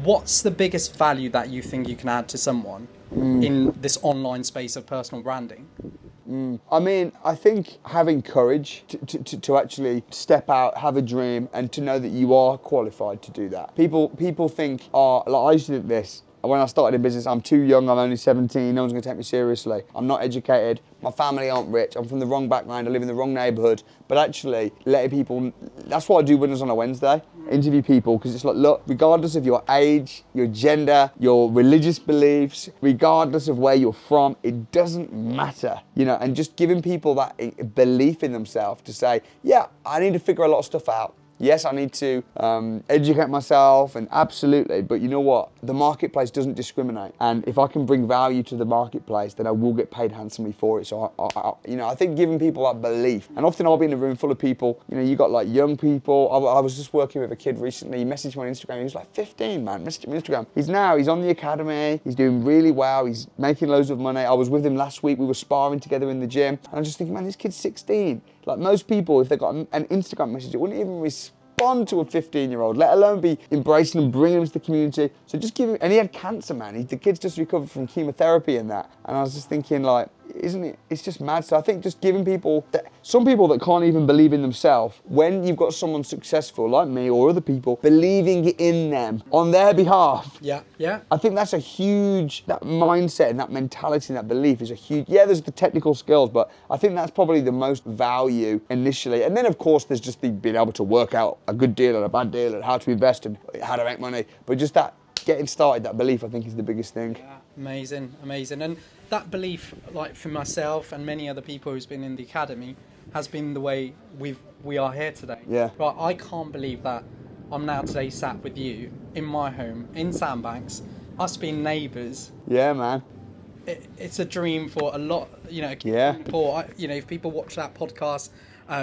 what's the biggest value that you think you can add to someone in this online space of personal branding? I mean, I think having courage to actually step out, have a dream, and to know that you are qualified to do that. People think, oh, like I used to think this. When I started in business, I'm too young, I'm only 17, no one's going to take me seriously. I'm not educated, my family aren't rich, I'm from the wrong background, I live in the wrong neighbourhood. But actually, letting people, that's what I do Winners on a Wednesday, interview people, because it's like, look, regardless of your age, your gender, your religious beliefs, regardless of where you're from, it doesn't matter, you know, and just giving people that belief in themselves to say, yeah, I need to figure a lot of stuff out. Yes, I need to educate myself, and absolutely, but you know what? The marketplace doesn't discriminate, and if I can bring value to the marketplace, then I will get paid handsomely for it. So, I think giving people that belief, and often I'll be in a room full of people, you know, you got like young people. I was just working with a kid recently, he messaged me on Instagram, he was like 15, man, messaged me on Instagram. He's on the academy, he's doing really well, he's making loads of money. I was with him last week, we were sparring together in the gym, and I'm just thinking, man, this kid's 16. Like most people, if they got an Instagram message, it wouldn't even respond to a 15-year-old, let alone be embracing and bringing him to the community. So just give him, and he had cancer, man. The kid's just recovered from chemotherapy and that. And I was just thinking, like, isn't it? It's just mad. So I think just giving people, some people that can't even believe in themselves, when you've got someone successful like me or other people believing in them on their behalf. Yeah, yeah. I think that's a huge, that mindset and that mentality and that belief is a huge, yeah, there's the technical skills, but I think that's probably the most value initially. And then of course there's just the being able to work out a good deal and a bad deal and how to invest and how to make money. But just that getting started, that belief, I think is the biggest thing. Yeah, amazing, amazing. And that belief, like for myself and many other people who's been in the academy, has been the way we are here today. Yeah. But I can't believe that I'm now today sat with you in my home in Sandbanks, us being neighbours. Yeah, man. It's a dream for a lot, you know. Yeah. For, you know, if people watch that podcast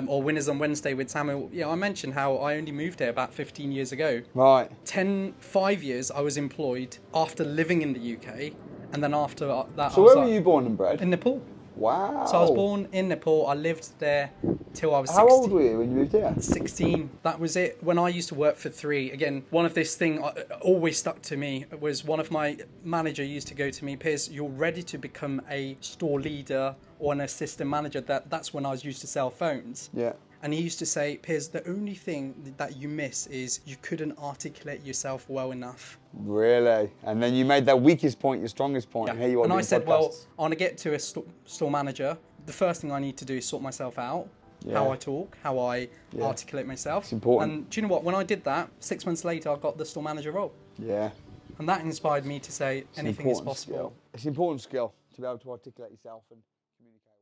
or Winners on Wednesday with Samuel, you know, I mentioned how I only moved here about 15 years ago. Right. 5 years I was employed after living in the UK, and then after that. So where were you born and bred? In Nepal. Wow. So I was born in Nepal. I lived there till I was 16. How old were you when you moved here? 16. That was it. When I used to work for 3, again, one of this thing always stuck to me was one of my manager used to go to me, Piers, you're ready to become a store leader or an assistant manager. That's when I was used to sell phones. Yeah. And he used to say, Piers, the only thing that you miss is you couldn't articulate yourself well enough. Really? And then you made that weakest point your strongest point. Yeah. And here you are. And I said, podcasts. well, I want to get to a store manager. The first thing I need to do is sort myself out. Yeah. How I talk, how I articulate myself. It's important. And do you know what? When I did that, 6 months later, I got the store manager role. Yeah. And that inspired me to say anything is possible. Skill. It's an important skill to be able to articulate yourself and communicate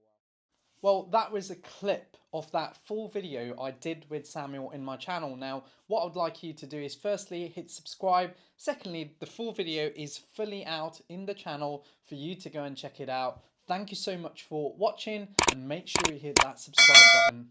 well. Well, that was a clip of that full video I did with Samuel in my channel. Now, what I'd like you to do is firstly, hit subscribe. Secondly, the full video is fully out in the channel for you to go and check it out. Thank you so much for watching, and make sure you hit that subscribe button.